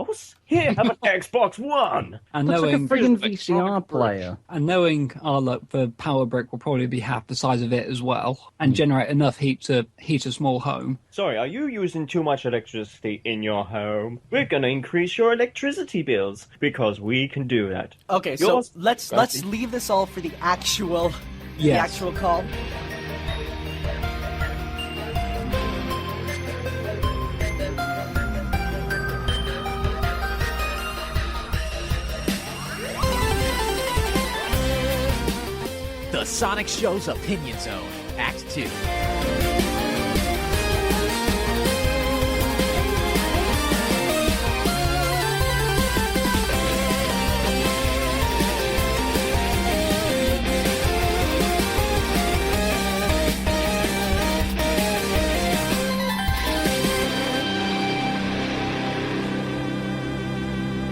house? Here, have an Xbox One. And Looks like a knowing friggin' Like VCR strong player. and knowing our luck, the power brick will probably be half the size of it as well, and generate enough heat to heat a small home. Sorry, are you using too much electricity in your home? We're gonna increase your electricity bills because we can do that. Okay, so let's leave this all for the actual call. The Sonic Show's Opinion Zone, Act 2.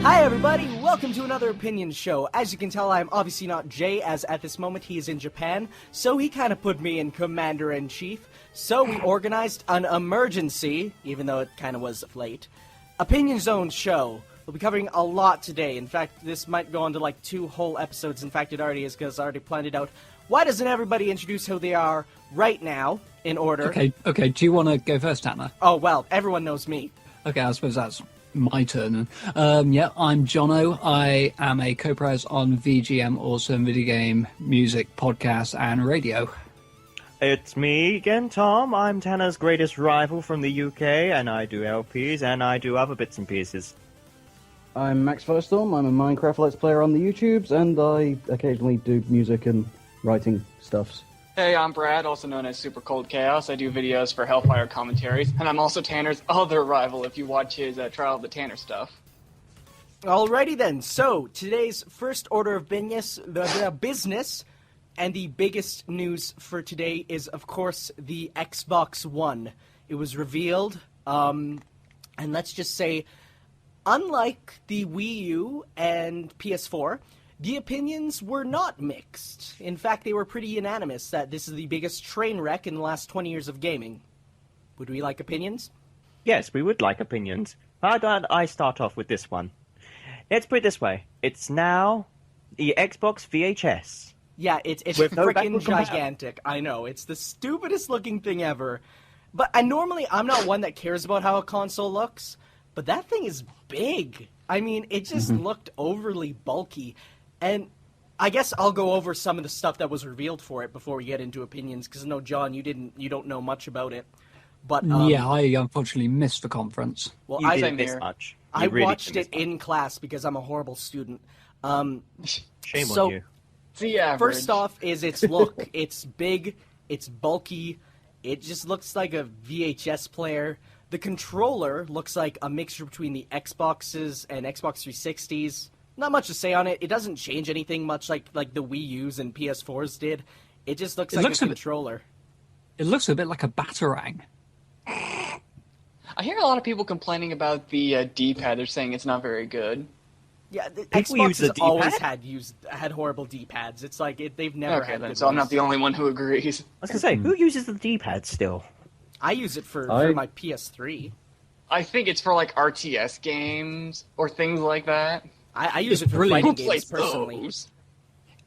Hi everybody, welcome to another opinion show. As you can tell, I'm obviously not Jay, as at this moment he is in Japan, so he kind of put me in Commander-in-Chief. So we organized an emergency, even though it kind of was late, Opinion Zone show. We'll be covering a lot today. In fact, this might go on to like 2 whole episodes. In fact, it already is, because I already planned it out. Why doesn't everybody introduce who they are right now, in order? Okay, do you want to go first, Anna? Oh, well, everyone knows me. Okay, I suppose that's my turn. Yeah, I'm Jono. I am a co-pres on VGM, Awesome Video Game Music Podcast and Radio. It's me again, Tom. I'm Tanner's greatest rival from the UK, and I do LPs and I do other bits and pieces. I'm Max Firestorm. I'm a Minecraft Let's Player on the YouTubes, and I occasionally do music and writing stuffs. Hey, I'm Brad, also known as Super Cold Chaos. I do videos for Hellfire Commentaries, and I'm also Tanner's other rival if you watch his Trial of the Tanner stuff. Alrighty then, so today's first order of business, the business, and the biggest news for today is, of course, the Xbox One. It was revealed, and let's just say, unlike the Wii U and PS4, the opinions were not mixed. In fact, they were pretty unanimous that this is the biggest train wreck in the last 20 years of gaming. Would we like opinions? Yes, we would like opinions. How about I start off with this one? Let's put it this way. It's now the Xbox VHS. Yeah, it's With no freaking backward compatibility. gigantic. I know, it's the stupidest looking thing ever. But I'm not one that cares about how a console looks, but that thing is big. I mean, it just looked overly bulky. And I guess I'll go over some of the stuff that was revealed for it before we get into opinions, because no, John, you don't know much about it. But yeah, I unfortunately missed the conference. well, You I didn't miss much. You I really watched didn't it miss much. in class because I'm a horrible student. Shame so- on you. It's the average. First off is its look. It's big, it's bulky, it just looks like a VHS player. The controller looks like a mixture between the Xboxes and Xbox 360s. Not much to say on it. It doesn't change anything much like the Wii U's and PS4s did. It just looks like a controller. It looks a bit like a Batarang. I hear a lot of people complaining about the D-pad. They're saying it's not very good. Yeah, the People Xbox use the has always D-pad? had horrible D-pads. It's like they've never Okay, had then, good so I'm not ones. the only one who agrees. I was going to say, who uses the D-pad still? I use it for I- my PS3. I think it's for, like, RTS games or things like that. I use it for brilliant. fighting Who games plays personally. those?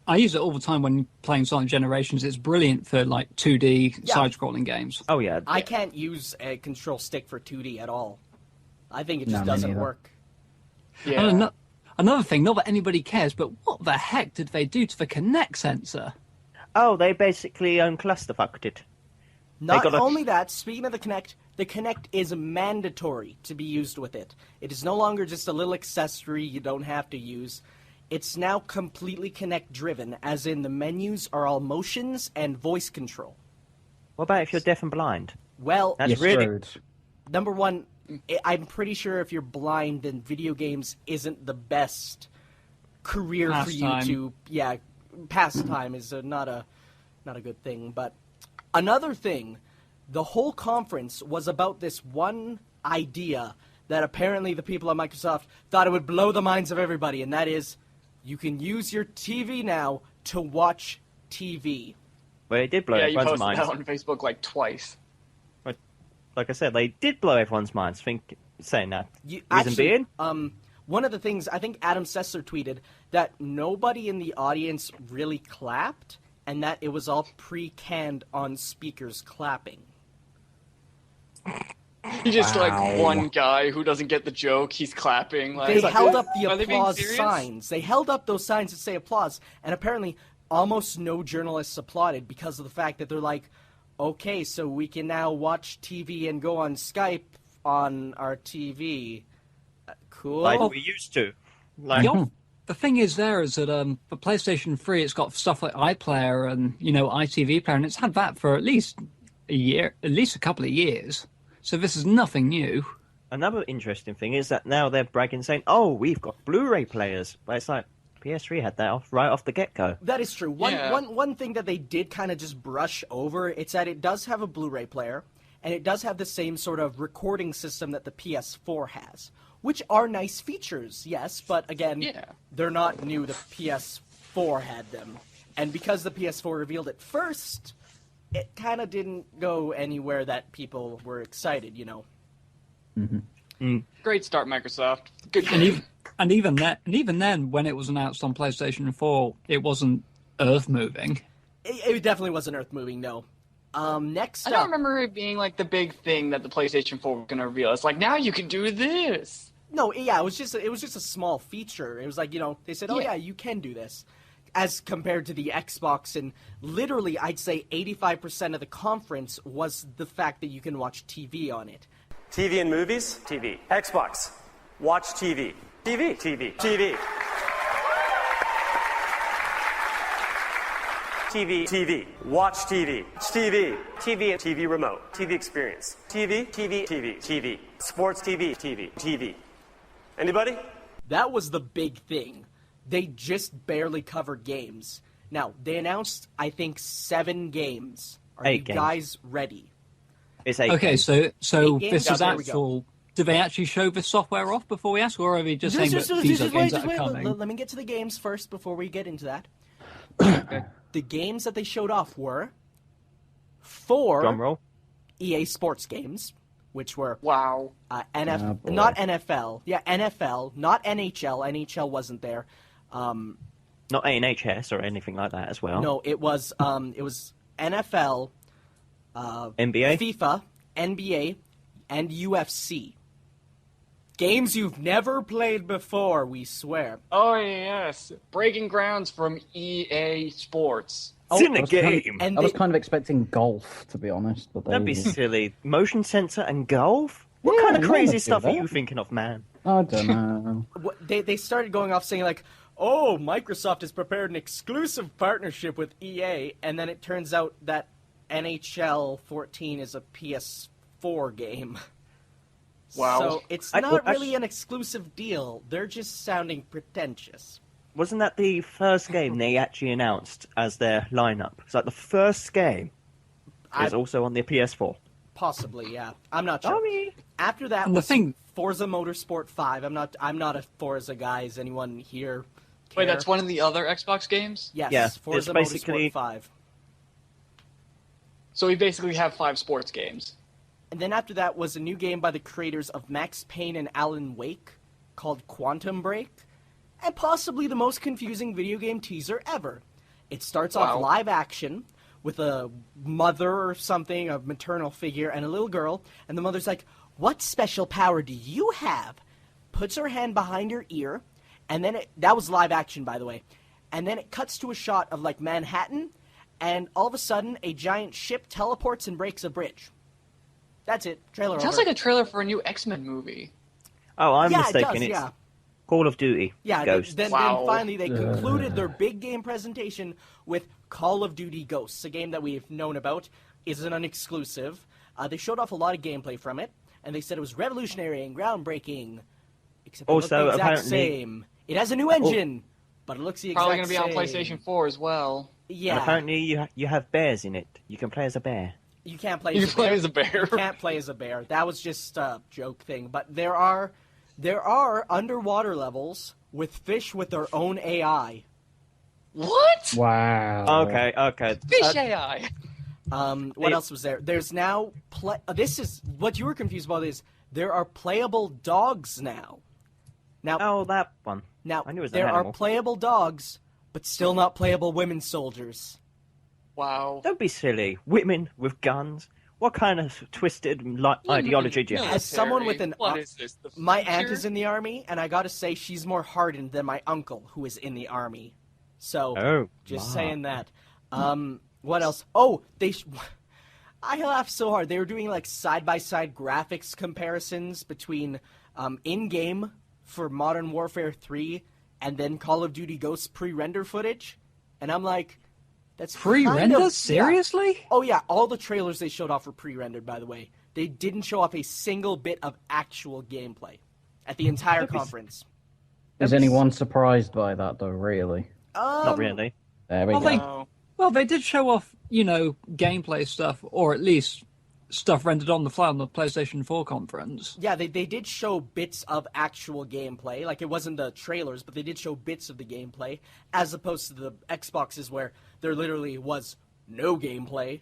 I use it all the time when playing Sonic Generations. It's brilliant for like 2D Yeah. side-scrolling games. Oh, yeah. I can't use a control stick for 2D at all. I think it just No, me doesn't neither. work. Yeah. And another thing, not that anybody cares, but what the heck did they do to the Kinect sensor? Oh, they basically clusterfucked it. Not got a- only that, speaking of the Kinect is mandatory to be used with it. It is no longer just a little accessory you don't have to use. It's now completely Kinect driven, as in the menus are all motions and voice control. What about if you're deaf and blind? Well, That's Yes, really... road. number one, I'm pretty sure if you're blind, then video games isn't the best career for you Pastime. to... Yeah, pastime is not a good thing. But another thing, the whole conference was about this one idea that apparently the people at Microsoft thought it would blow the minds of everybody, and that is, you can use your TV now to watch TV. Well, it did blow Yeah, you everyone's posted minds. that on Facebook like twice. Like I said, they did blow everyone's minds. Think saying that? You, Reason being? One of the things I think Adam Sessler tweeted that nobody in the audience really clapped, and that it was all pre-canned on speakers clapping. You just like one guy who doesn't get the joke. He's clapping. Like, They held up the Are they being applause serious? signs. They held up those signs that say applause, and apparently almost no journalists applauded because of the fact that they're like, okay, so we can now watch TV and go on Skype on our TV. Cool. Like we used to. Like, The thing is there is that for PlayStation 3, it's got stuff like iPlayer and, ITV Player, and it's had that for at least a couple of years. So this is nothing new. another interesting thing is that now they're bragging, saying, "Oh, we've got Blu-ray players." But it's like PS3 had that right off the get-go. That is true. One thing that they did kind of just brush over, it's that it does have a Blu-ray player, and it does have the same sort of recording system that the PS4 has, which are nice features, yes, but again, they're not new. The PS4 had them. And because the PS4 revealed it first, it kind of didn't go anywhere that people were excited, you know. Great start, Microsoft. Good. And even then, when it was announced on PlayStation 4, it wasn't earth-moving. It definitely wasn't earth-moving, no. Next I don't remember it being like the big thing that the PlayStation 4 was going to reveal. It's like, now you can do this. No, yeah, it was just a small feature. It was like, they said, oh yeah, you can do this. As compared to the Xbox, and literally I'd say 85% of the conference was the fact that you can watch TV on it. TV and movies? TV. Xbox. Watch TV. TV. TV. TV. TV. TV. Watch TV. TV. TV and TV remote. TV experience. TV. TV. TV. TV. Sports TV. TV. TV. Anybody? That was the big thing. They just barely covered games. Now, they announced, I think, 7 games. Are 8 you games. guys ready? It's 8 Okay, games. so games? this Yeah, is there we go. actual... Did they actually show this software off before we ask, or are they just saying that these are games that are coming? Let me get to the games first before we get into that. The games that they showed off were 4 Drum roll. EA Sports games, which were Wow. not NFL. Yeah, NFL, not NHL. NHL wasn't there. Not ANHS or anything like that as well. No, it was NFL, NBA? FIFA, NBA, and UFC. Games you've never played before, we swear. Oh, yes. Breaking grounds from EA Sports. It's in the I was kind of- game. And I was they- kind of expecting golf, to be honest. But That'd be silly. Motion sensor and golf? What Yeah, kind of no crazy one would do stuff are that. you thinking of, man? I don't know. They started going off saying like, oh, Microsoft has prepared an exclusive partnership with EA, and then it turns out that NHL 14 is a PS4 game. Wow. So it's not really an exclusive deal. They're just sounding pretentious. Wasn't that the first game they actually announced as their lineup? It's like the first game is also on the PS4. Possibly, yeah. I'm not sure. Sorry. After that And the was thing- Forza Motorsport 5. I'm not a Forza guy. Is anyone here Wait, care? that's one of the other Xbox games? Yes, Yeah, Forza it's basically- Motorsport 5. So we basically have 5 sports games. And then after that was a new game by the creators of Max Payne and Alan Wake called Quantum Break, and possibly the most confusing video game teaser ever. It starts off Wow. live action with a mother or something, a maternal figure, and a little girl, and the mother's like, "What special power do you have?" Puts her hand behind her ear, and then that was live action, by the way. And then it cuts to a shot of like Manhattan, and all of a sudden a giant ship teleports and breaks a bridge. That's it. Trailer Sounds over. like a trailer for a new X-Men movie. Oh, I'm Yeah, it mistaken. does, It's yeah. Call of Duty Yeah, Ghosts. then Wow. finally they concluded their big game presentation with Call of Duty Ghosts, a game that we've known about, isn't an exclusive. They showed off a lot of gameplay from it, and they said it was revolutionary and groundbreaking. Except it Also, looked the exact apparently- same. It has a new engine, but it looks the exact Probably going to be on same. PlayStation 4 as well. Yeah, And apparently you have bears in it. You can play as a bear. you can't play You as can a play bear. as a bear. You can't play as a bear. That was just a joke thing. But there are underwater levels with fish with their own AI. What? Wow. Okay. Fish AI. What else was there? There's now this is what you were confused about is there are playable dogs now. Now, Oh, that one. now I knew it was an there are animal. playable dogs, but still not playable women soldiers. Wow. Don't be silly. Women with guns. What kind of twisted ideology do you have? As someone with an What is this? The My aunt future? is in the army, and I gotta say she's more hardened than my uncle, who is in the army. So, Oh, just wow. saying that. What else? Oh, I laughed so hard. They were doing like side-by-side graphics comparisons between in-game for Modern Warfare 3 and then Call of Duty Ghosts pre-render footage, and I'm like, that's Pre-render? kind of, Seriously? Yeah. Oh yeah, all the trailers they showed off were pre-rendered, by the way. They didn't show off a single bit of actual gameplay at the entire conference. Is anyone surprised by that, though, really? Not really. There we Well, go. Well, they did show off, gameplay stuff, or at least stuff rendered on the fly on the PlayStation 4 conference. Yeah, they did show bits of actual gameplay. Like, it wasn't the trailers, but they did show bits of the gameplay, as opposed to the Xboxes where there literally was no gameplay.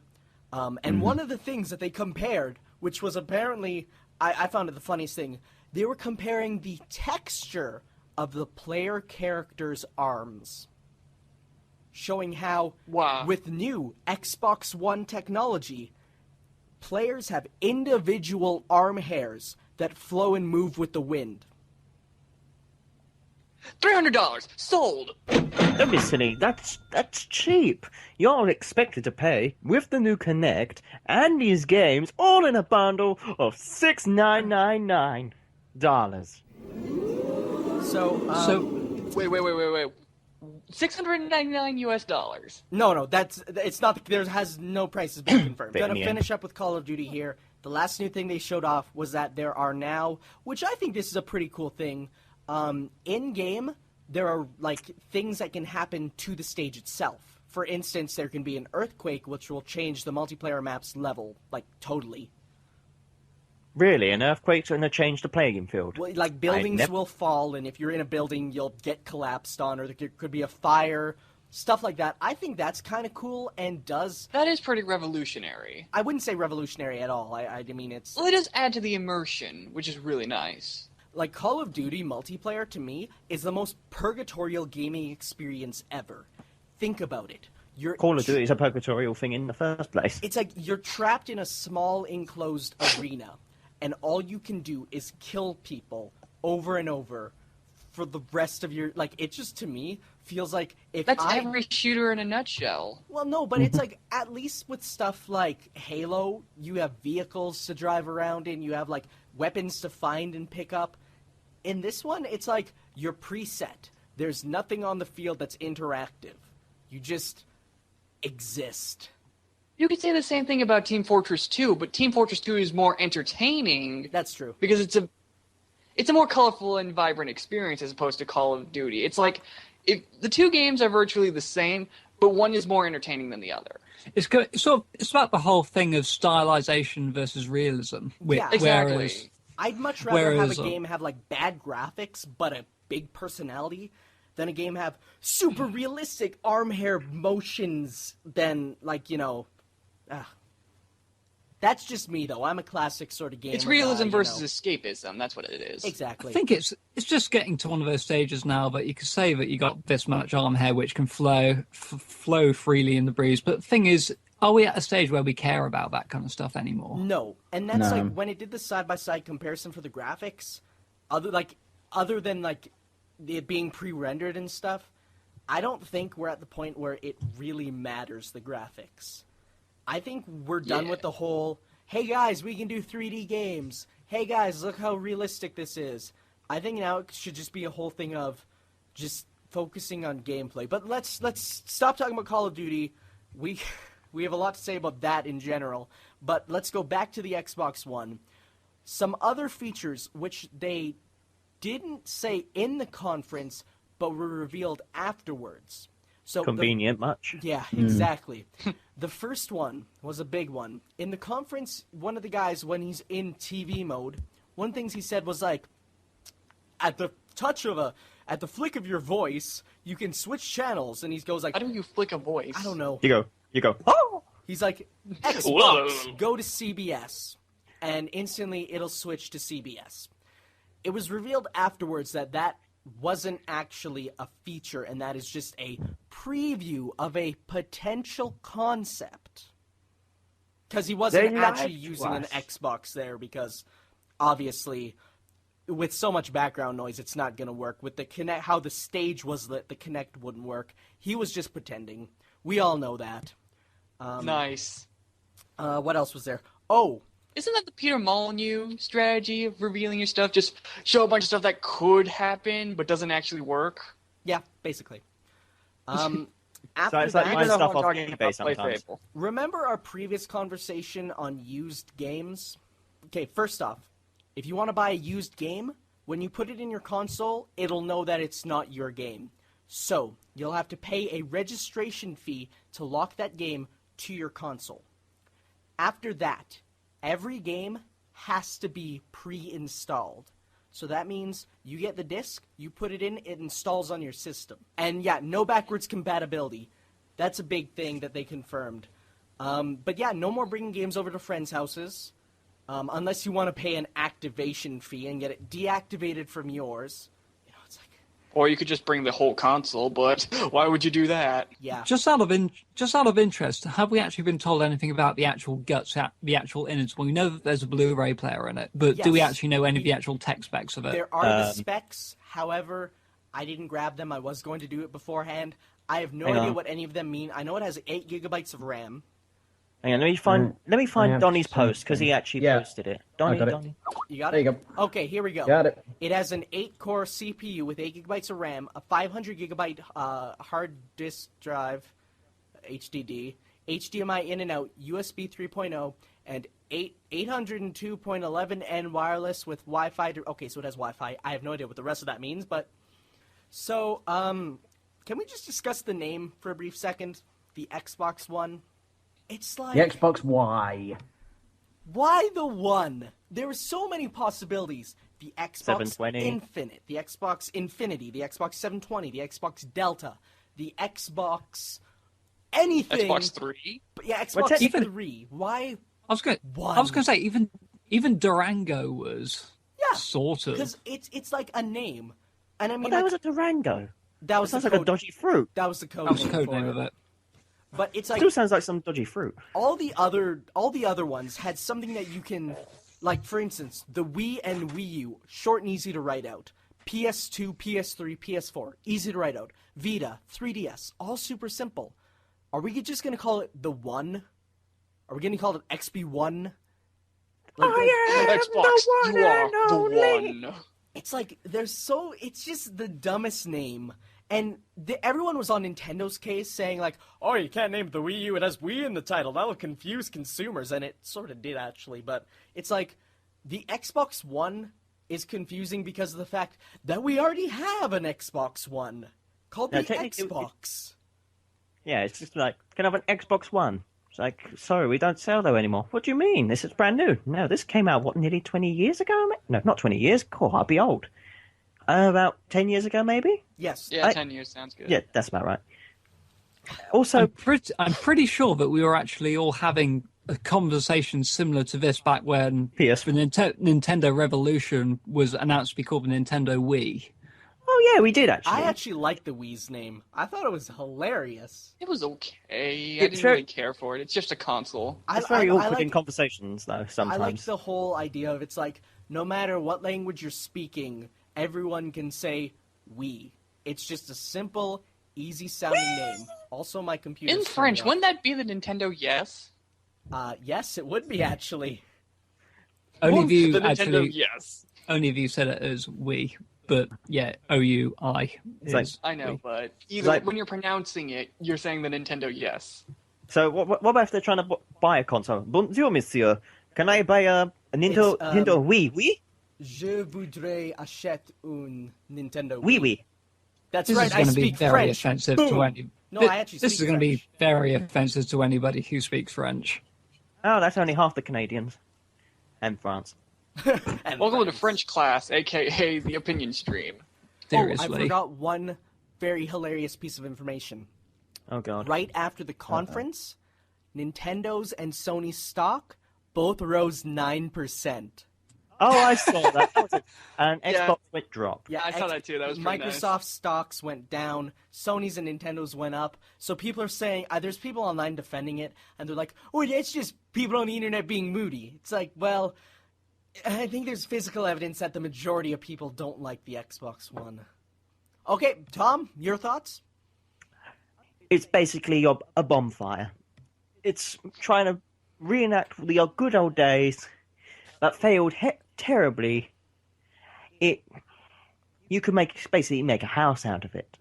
And one of the things that they compared, which was apparently, I found it the funniest thing, they were comparing the texture of the player character's arms. Showing how, Wow. with new Xbox One technology, players have individual arm hairs that flow and move with the wind. $300 sold. Don't be silly. That's cheap. You're expected to pay with the new Kinect and these games all in a bundle of $6,999. So, Wait. $699 US. no, it's not. There has no prices been confirmed. Bit in Gonna the end. finish up with Call of Duty here. The last new thing they showed off was that there are now, which I think this is a pretty cool thing. In game, there are like things that can happen to the stage itself. For instance, there can be an earthquake, which will change the multiplayer map's level, like totally. Really, an earthquake's going to change the playing field? Well, like buildings nev- will fall, and if you're in a building, you'll get collapsed on, or there could be a fire, stuff like that. I think that's kind of cool, and does. That is pretty revolutionary. I wouldn't say revolutionary at all. I mean, it's Well, it does add to the immersion, which is really nice. like Call of Duty multiplayer to me is the most purgatorial gaming experience ever. Think about it. Call of Duty is a purgatorial thing in the first place. It's like you're trapped in a small enclosed arena, and all you can do is kill people over and over for the rest of your like. It just to me feels like if That's I every shooter in a nutshell. well no, but it's like at least with stuff like Halo, you have vehicles to drive around in, you have like weapons to find and pick up. In this one, it's like you're preset. There's nothing on the field that's interactive. You just exist. You could say the same thing about Team Fortress 2, but Team Fortress 2 is more entertaining That's true. because it's a more colorful and vibrant experience as opposed to Call of Duty. It's like if the two games are virtually the same, but one is more entertaining than the other. It's about the whole thing of stylization versus realism. Yeah. Exactly. Whereas, I'd much rather have Whereas, a game have like bad graphics but a big personality than a game have super realistic arm hair motions than like, that's just me though. I'm a classic sort of gamer. It's realism guy, versus escapeism. That's what it is. Exactly. I think it's just getting to one of those stages now that you can say that you got this much arm hair which can flow freely in the breeze. But the thing is, are we at a stage where we care about that kind of stuff anymore? No, and that's No. like when it did the side-by-side comparison for the graphics, other than like it being pre-rendered and stuff, I don't think we're at the point where it really matters the graphics. I think we're done with the whole, hey guys, we can do 3D games. Hey guys, look how realistic this is. I think now it should just be a whole thing of just focusing on gameplay. But let's stop talking about Call of Duty. We have a lot to say about that in general. But let's go back to the Xbox One. Some other features which they didn't say in the conference, but were revealed afterwards. So Convenient much. yeah, exactly. The first one was a big one. In the conference, one of the guys, when he's in TV mode, one of the things he said was like, at the flick of your voice, you can switch channels. And he goes like, How do you flick a voice? I don't know. You go, oh! He's like, Xbox, go to CBS. and instantly it'll switch to CBS. It was revealed afterwards that wasn't actually a feature, and that is just a preview of a potential concept. Because he wasn't actually using an Xbox there, because obviously, with so much background noise, it's not going to work. With the Kinect, how the stage was lit, the Kinect wouldn't work. He was just pretending. We all know that. Nice. What else was there? Oh, isn't that the Peter Molyneux strategy of revealing your stuff? Just show a bunch of stuff that could happen but doesn't actually work? yeah, basically. After So it's like that, buying stuff off eBay sometimes. remember our previous conversation on used games? Okay, first off, if you want to buy a used game, when you put it in your console, it'll know that it's not your game. So, you'll have to pay a registration fee to lock that game to your console. After that, every game has to be pre-installed. So that means you get the disc, you put it in, it installs on your system. And yeah, no backwards compatibility. That's a big thing that they confirmed. But yeah, no more bringing games over to friends' houses. Unless you want to pay an activation fee and get it deactivated from yours. You know, it's like... Or you could just bring the whole console, but why would you do that? Yeah. Just out of interest, have we actually been told anything about the actual guts, the actual innards? Well, we know that there's a Blu-ray player in it, but do we Yes. actually know any of the actual tech specs of it? There are the specs, however, I didn't grab them. I was going to do it beforehand. I have no Hang idea on. what any of them mean. I know it has 8 gigabytes of RAM. Hang on, let me find have Donnie's some- post, because he actually Yeah. posted it. Donnie, got it. Donnie. You got There it? you go. Okay, here we go. Got it. It has an 8-core CPU with 8 gigabytes of RAM, a 500 gigabyte hard disk drive, HDD, HDMI in and out, USB 3.0, and 802.11n wireless with Wi-Fi. Okay, so it has Wi-Fi. I have no idea what the rest of that means, but... So, can we just discuss the name for a brief second? The Xbox One? It's like... The Xbox Y. Why the One? There were so many possibilities. The Xbox 720. Infinite, the Xbox Infinity, the Xbox 720, the Xbox Delta, the Xbox... anything. Xbox 3? But yeah, Well, Xbox even- 3. Why I was going one? to say even Durango was sort of. Because it's like a name. And I mean, But that like, was a Durango. that It was sounds the like a code, dodgy fruit. that was the code That was the name code for name it. of it. But it's like Still sounds like some dodgy fruit. all the other ones had something that you can, like, for instance, the Wii and Wii U, short and easy to write out. PS2, PS3, PS4, easy to write out. Vita, 3DS, all super simple. Are we just gonna call it the One? Are we gonna call it XB1? Like, Xbox, you are the one. it's like it's just the dumbest name. And everyone was on Nintendo's case saying, like, oh, you can't name the Wii U, it has Wii in the title, that'll confuse consumers, and it sort of did, actually, but it's like, the Xbox One is confusing because of the fact that we already have an Xbox One, called No, the technically, Xbox. Yeah, it's just like, can I have an Xbox One? It's like, sorry, we don't sell those anymore. What do you mean? This is brand new. No, this came out, nearly 20 years ago? No, not 20 years. Cool, I'll be old. About 10 years ago, maybe? Yes. Yeah, 10 years sounds good. Yeah, that's about right. Also, I'm pretty sure that we were actually all having a conversation similar to this back when PS. the Nintendo Revolution was announced to be called the Nintendo Wii. Oh, yeah, we did, actually. I actually liked the Wii's name. I thought it was hilarious. It was okay. I It's didn't very- really care for it. It's just a console. It's very awkward like, in conversations, though, I sometimes. like the whole idea of it's like, no matter what language you're speaking, everyone can say Wii. It's just a simple, easy-sounding name. Also, my computer. In French, wouldn't that be the Nintendo Yes? Yes, it would be, actually. Only of you the Nintendo actually, Yes. only of you said it as Wii, but yeah, OUI. It's like- is I know, Wii. but either Like- when you're pronouncing it, you're saying the Nintendo Yes. So, what about if they're trying to buy a console? Bonjour, monsieur. Can I buy a Nintendo, It's, Nintendo Wii? Wii? Je voudrais acheter un Nintendo Wii Wii. That's This right, is I going to be speak very French. offensive Boom. to any. No, I actually This speak is going to be French. very offensive to anybody who speaks French. Oh, that's only half the Canadians. And France. And Welcome to friends. French class, aka the opinion stream. Seriously. Oh, I forgot one very hilarious piece of information. Oh, God. Right after the conference, Nintendo's and Sony's stock both rose 9%. Oh, I saw that. And Yeah. Xbox went drop. Yeah, I saw that too. That was pretty nice. Microsoft stocks went down. Sony's and Nintendo's went up. So people are saying, there's people online defending it, and they're like, "Oh, it's just people on the internet being moody." It's like, well, I think there's physical evidence that the majority of people don't like the Xbox One. Okay, Tom, your thoughts? It's basically a bonfire. It's trying to reenact the good old days that failed terribly. You could basically make a house out of it.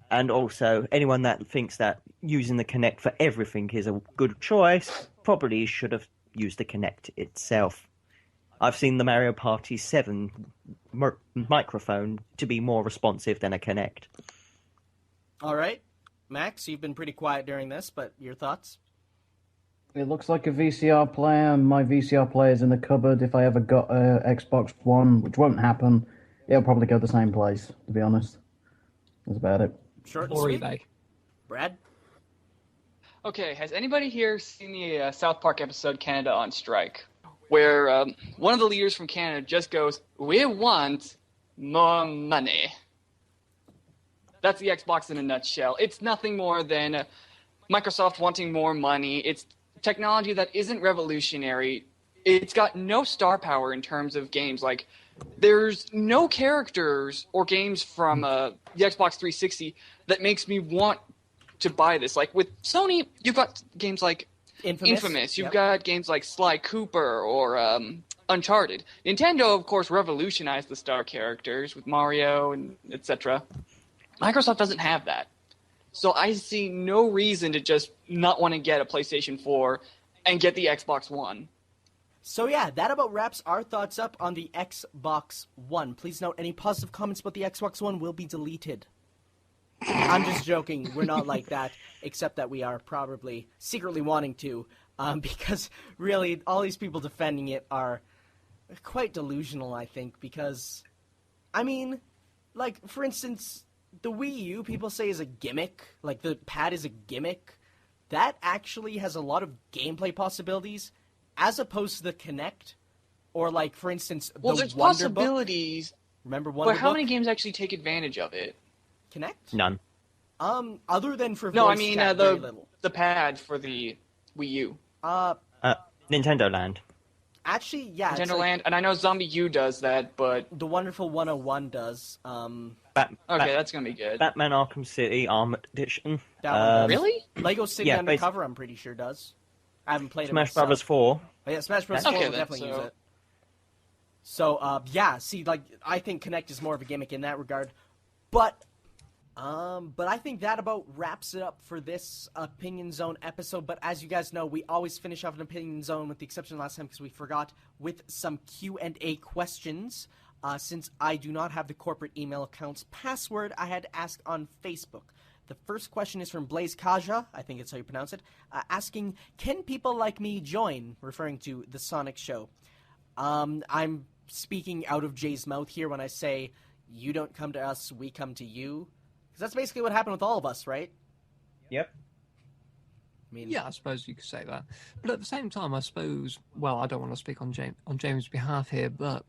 And also, anyone that thinks that using the Kinect for everything is a good choice probably should have used the Kinect itself. I've seen the Mario Party 7 microphone to be more responsive than a Kinect. All right. Max, you've been pretty quiet during this, but your thoughts? It looks like a VCR player. My VCR player's in the cupboard. If I ever got a Xbox One, which won't happen, it'll probably go the same place, to be honest. That's about it. Short and Or sweet. eBay. Brad? Okay, has anybody here seen the South Park episode Canada on Strike? Where one of the leaders from Canada just goes, "We want more money." That's the Xbox in a nutshell. It's nothing more than Microsoft wanting more money. It's technology that isn't revolutionary. It's got no star power in terms of games. Like, there's no characters or games from the Xbox 360 that makes me want to buy this. Like, with Sony, you've got games like Infamous. You've got games like Sly Cooper or Uncharted. Nintendo, of course, revolutionized the star characters with Mario and etc. Microsoft doesn't have that. So I see no reason to just not want to get a PlayStation 4 and get the Xbox One. So yeah, that about wraps our thoughts up on the Xbox One. Please note, any positive comments about the Xbox One will be deleted. I'm just joking. We're not like that, except that we are probably secretly wanting to, because really all these people defending it are quite delusional, I think, because, I mean, like, for instance, the Wii U, people say is a gimmick, like the pad is a gimmick. That actually has a lot of gameplay possibilities, as opposed to the Kinect, or like, for instance, the Well, there's Wonder Book. possibilities, Remember Wonder but how Book? many games actually take advantage of it? Kinect? None. Other than for No, I voice mean chat, very little. the pad for the Wii U. Nintendo Land. Actually, yeah, it's Nintendo like Land, and I know Zombie U does that, but the Wonderful 101 does. okay, that's gonna be good. Batman Arkham City Armored Edition. That one does. Really? Lego City Yeah, Undercover, I'm pretty sure does. I haven't played Smash it myself. Brothers 4. But yeah, Smash Bros. Okay, 4 will then, definitely so- use it. So, yeah, see, like, I think Kinect is more of a gimmick in that regard. But I think that about wraps it up for this Opinion Zone episode. But as you guys know, we always finish off an Opinion Zone, with the exception of last time because we forgot, with some Q&A questions. Since I do not have the corporate email account's password, I had to ask on Facebook. The first question is from Blaze Kaja, I think it's how you pronounce it, asking, can people like me join, referring to The Sonic Show? I'm speaking out of Jay's mouth here when I say, you don't come to us, we come to you. Because that's basically what happened with all of us, right? Yep. I mean, Yeah, I suppose you could say that. But at the same time, I suppose, well, I don't want to speak on James' behalf here, but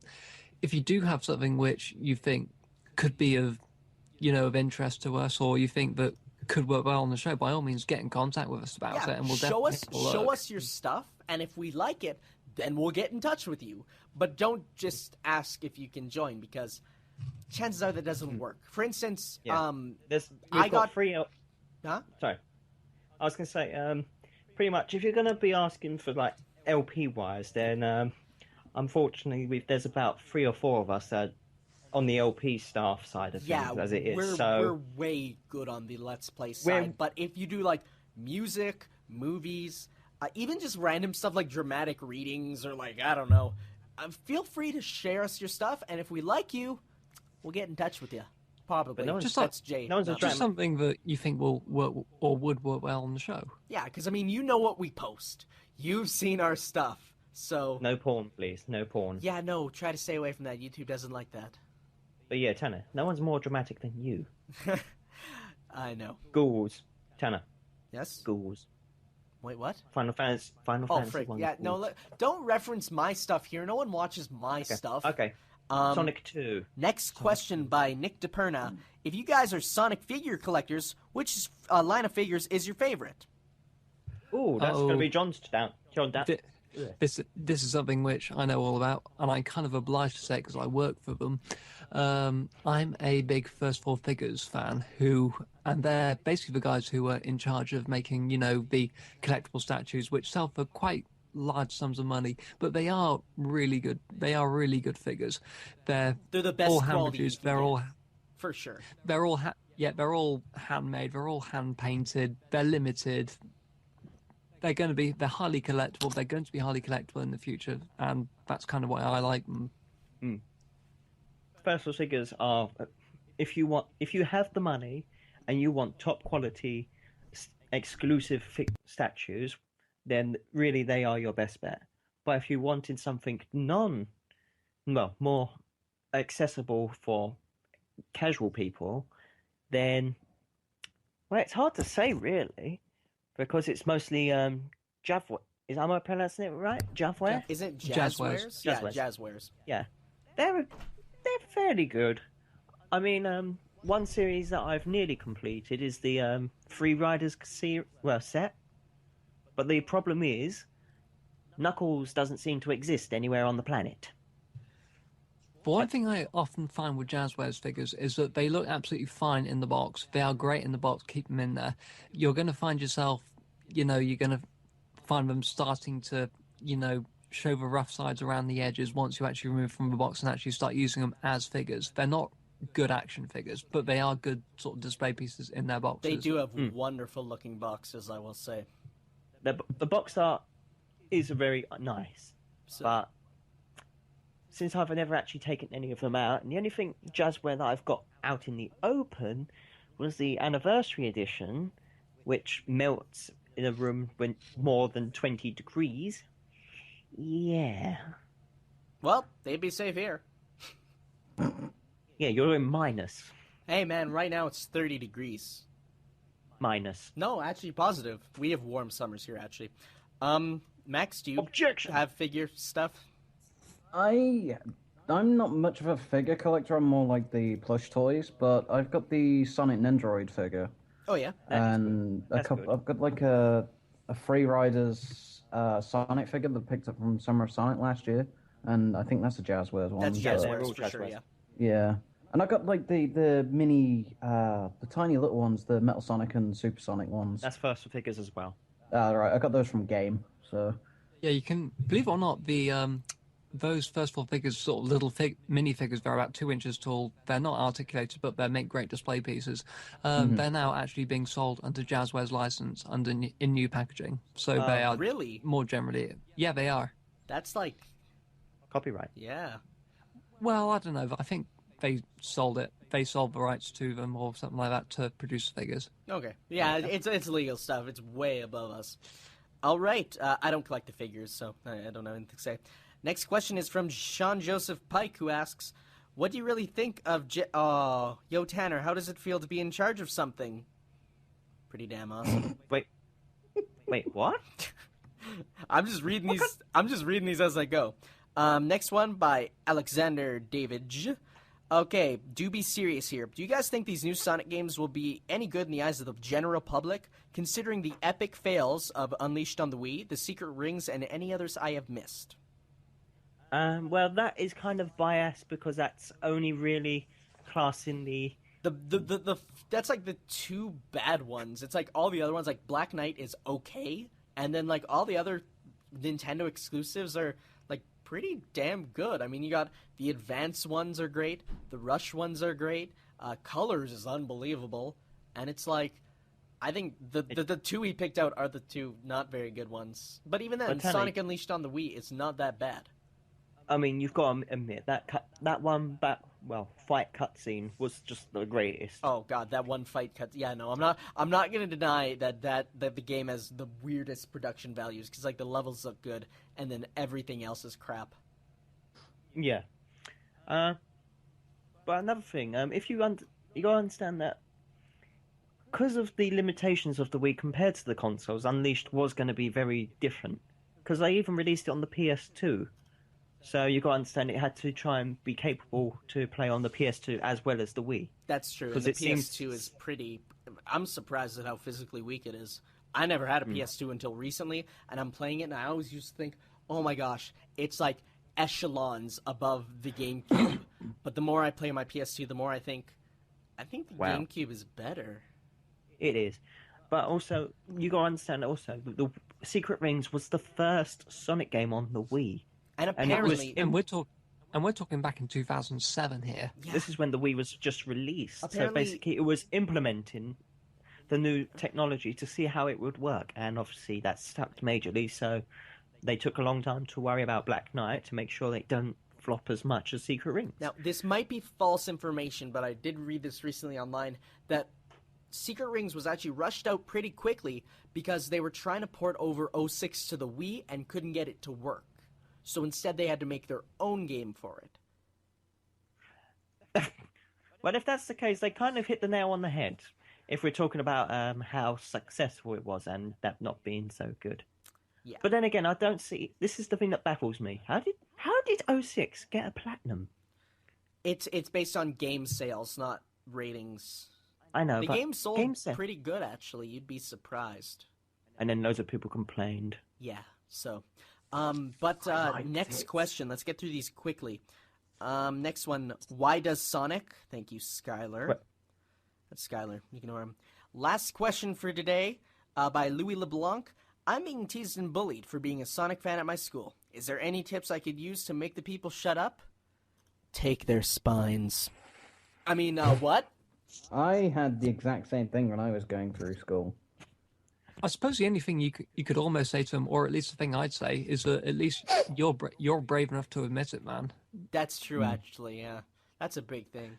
if you do have something which you think could be of interest to us, or you think that could work well on the show, by all means, get in contact with us about it, and we'll show definitely show us your stuff, and if we like it, then we'll get in touch with you. But don't just ask if you can join, because chances are that doesn't work. For instance, Yeah. I I got- got free. huh? Sorry, I was going to say, pretty much, if you're going to be asking for like LP wires, then unfortunately, there's about 3 or 4 of us on the LP staff side of things, Yeah, as it is. we're So way good on the Let's Play side. We're- But if you do like music, movies, even just random stuff like dramatic readings or like, I don't know, feel free to share us your stuff, and if we like you, we'll get in touch with you. Probably. But no one's- That's Jay. no one's not a me. just something that you think will work or would work well on the show. Yeah, because I mean, you know what we post. You've seen our stuff. So, no porn, please, no porn. yeah, no, try to stay away from that. YouTube doesn't like that. But yeah, Tanner, no one's more dramatic than you. I know. Ghouls, Tanner, Yes? ghouls. Wait, what? Final Fantasy. Final Oh, Fantasy. frick. 1's Yeah, no, called. don't reference my stuff here. No one watches my stuff. Okay. Sonic 2. Next question by Nick DePerna. If you guys are Sonic figure collectors, which line of figures is your favorite? Ooh, that's going to be John down. This is something which I know all about, and I'm kind of obliged to say because I work for them. I'm a big First Four Figures fan, and they're basically the guys who are in charge of making, the collectible statues, which sell for quite large sums of money, but they are really good. They are really good figures. They're the best all hand quality. produced. They're all for sure. They're all they're all handmade. They're all hand painted. They're limited. They're highly collectible. They're going to be highly collectible in the future, and that's kind of why I like them. First Four Figures are, if you have the money and you want top quality exclusive statues, then really they are your best bet. But if you wanted something more accessible for casual people, then, well, it's hard to say really, because it's mostly Javware. Am I pronouncing it right? Javware? Isn't it Jazzwares? Jazzwares? Yeah, Jazzwares. Yeah, they're fairly good. I mean, one series that I've nearly completed is the Free Riders set. But the problem is, Knuckles doesn't seem to exist anywhere on the planet. But one thing I often find with Jazzwares figures is that they look absolutely fine in the box. They are great in the box. Keep them in there. You're going to find yourself, you're going to find them starting to, show the rough sides around the edges once you actually remove from the box and actually start using them as figures. They're not good action figures, but they are good sort of display pieces in their boxes. They do have wonderful looking boxes, I will say. The box art is very nice, but since I've never actually taken any of them out, and the only thing Jazzware that I've got out in the open was the anniversary edition, which melts in a room when more than 20 degrees. Yeah. Well, they'd be safe here. Yeah, you're in minus. Hey, man, right now it's 30 degrees. Minus. No, actually positive. We have warm summers here, actually. Max, do you have figure stuff? I'm not much of a figure collector. I'm more like the plush toys, but I've got the Sonic Nendoroid figure. Oh yeah, and I've got like a Free Riders Sonic figure that I picked up from Summer of Sonic last year, and I think that's a Jazzwares one. That's Jazzwares for sure, yeah. Yeah, and I got like the mini, the tiny little ones, the Metal Sonic and Super Sonic ones. That's First for Figures as well. Right, I got those from Game. So yeah, you can believe it or not, those First Four Figures, sort of little mini figures, they're about 2 inches tall. They're not articulated, but they make great display pieces. They're now actually being sold under Jazzwares license in new packaging. So they are really more generally. Yeah, they are. That's like copyright. Yeah. Well, I don't know. I think they sold it. They sold the rights to them or something like that to produce figures. Okay. Yeah, it's legal stuff. It's way above us. All right. I don't collect the figures, so I don't know anything to say. Next question is from Sean Joseph Pike, who asks, what do you really think of Yo, Tanner, how does it feel to be in charge of something? Pretty damn awesome. Wait, what? I'm just reading these as I go. Next one by Alexander Davidge. Okay, do be serious here. Do you guys think these new Sonic games will be any good in the eyes of the general public, considering the epic fails of Unleashed on the Wii, The Secret Rings, and any others I have missed? Well, that is kind of biased because that's only really classing the that's like the two bad ones. It's like all the other ones, like Black Knight is okay, and then like all the other Nintendo exclusives are like pretty damn good. I mean, you got the advanced ones are great, the Rush ones are great, Colors is unbelievable, and it's like I think the two we picked out are the two not very good ones. But even then, Sonic Unleashed on the Wii is not that bad. I mean, you've got to admit that fight cutscene was just the greatest. Oh god, that one fight cut. Yeah, no, I'm not gonna deny that the game has the weirdest production values because like the levels look good and then everything else is crap. Yeah. But another thing, if you gotta understand that because of the limitations of the Wii compared to the consoles, Unleashed was going to be very different. Because they even released it on the PS2. So you got to understand it had to try and be capable to play on the PS2 as well as the Wii. That's true. And 'Cause the it PS2 is pretty. I'm surprised at how physically weak it is. I never had a PS2 until recently, and I'm playing it, and I always used to think, oh my gosh, it's like echelons above the GameCube. But the more I play my PS2, the more I think the Wow. GameCube is better. It is. But also, you got to understand also, the Secret Rings was the first Sonic game on the Wii. And And it was- apparently, And we're talking back in 2007 here. This is when the Wii was just released. So Apparently- basically, it was implementing the new technology to see how it would work. And obviously, that sucked majorly. So they took a long time to worry about Black Knight to make sure they don't flop as much as Secret Rings. now this might be false information, but I did read this recently online that Secret Rings was actually rushed out pretty quickly because they were trying to port over 06 to the Wii and couldn't get it to work. So instead they had to make their own game for it. Well, if that's the case, they kind of hit the nail on the head. If we're talking about how successful it was and that not being so good. Yeah. But then again, I don't see. This is the thing that baffles me. How did 06 get a platinum? It's based on game sales, not ratings. I know, The but game sold game sale- pretty good, actually. You'd be surprised. And then loads of people complained. Yeah, so. Next question. Let's get through these quickly. Next one. Why does Sonic? Thank you, Skylar. What? That's Skylar. You can ignore him. Last question for today by Louis LeBlanc. I'm being teased and bullied for being a Sonic fan at my school. Is there any tips I could use to make the people shut up? Take their spines. I mean, what? I had the exact same thing when I was going through school. I suppose the only thing you could almost say to them, or at least the thing I'd say, is that at least you're brave enough to admit it, man. That's true, actually, yeah. That's a big thing.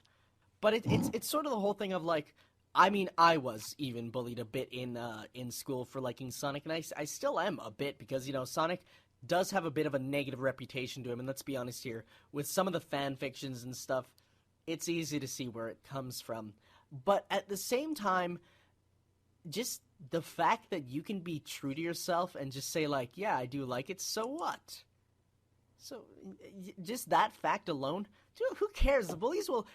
But it's sort of the whole thing of, like, I mean, I was even bullied a bit in school for liking Sonic, and I still am a bit, because, you know, Sonic does have a bit of a negative reputation to him, and let's be honest here, with some of the fan fictions and stuff, it's easy to see where it comes from. But at the same time, just the fact that you can be true to yourself and just say, like, yeah, I do like it, so what? So, just that fact alone, dude, who cares? The bullies will,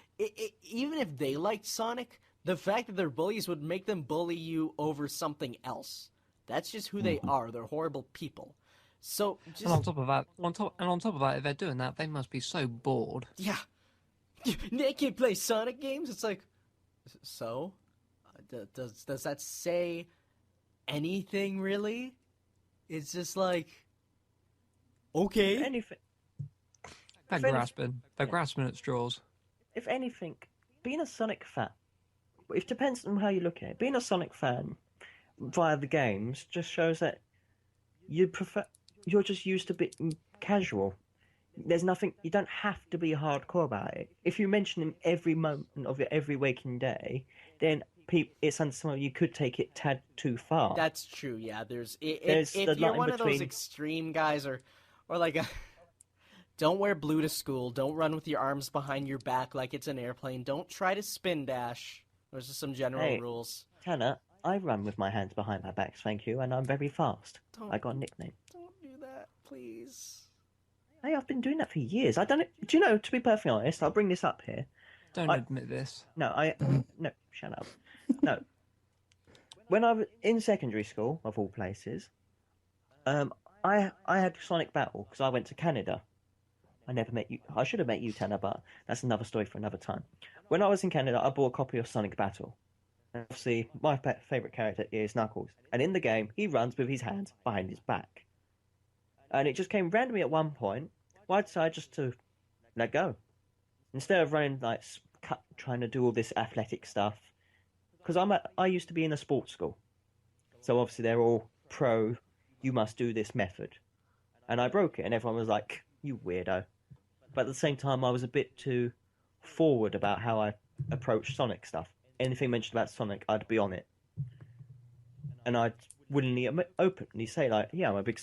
even if they liked Sonic, the fact that they're bullies would make them bully you over something else. They just who they are. They're horrible people. So, just... And on top of that, if they're doing that, they must be so bored. Yeah. They can't play Sonic games? It's like, so? Does that say anything, really? It's just like, okay. Anything. They're grasping at straws. If anything, being a Sonic fan, it depends on how you look at it. Being a Sonic fan via the games just shows that you're just used to be casual. There's nothing, you don't have to be hardcore about it. If you mention him every moment of your every waking day, then it's understandable you could take it tad too far. That's true, yeah. If the you're line one of those between- extreme guys or like don't wear blue to school, don't run with your arms behind your back like it's an airplane, don't try to spin dash. Those are some general rules. Tanner, I run with my hands behind my back, thank you, and I'm very fast. I got a nickname. Don't do that, please. Hey, I've been doing that for years. I don't. Do you know? To be perfectly honest, I'll bring this up here. Don't admit this. No, no, shut up. No. When I was in secondary school, of all places, I had Sonic Battle because I went to Canada. I never met you. I should have met you, Tanner, but that's another story for another time. When I was in Canada, I bought a copy of Sonic Battle. And obviously, my favourite character is Knuckles, and in the game, he runs with his hands behind his back. And it just came randomly at one point. Well, I decided just to let go. Instead of running, like, trying to do all this athletic stuff. Because I used to be in a sports school. So obviously they're all pro, you must do this method. And I broke it, and everyone was like, you weirdo. But at the same time, I was a bit too forward about how I approached Sonic stuff. Anything mentioned about Sonic, I'd be on it. And I'd willingly, openly say, like, yeah, I'm a big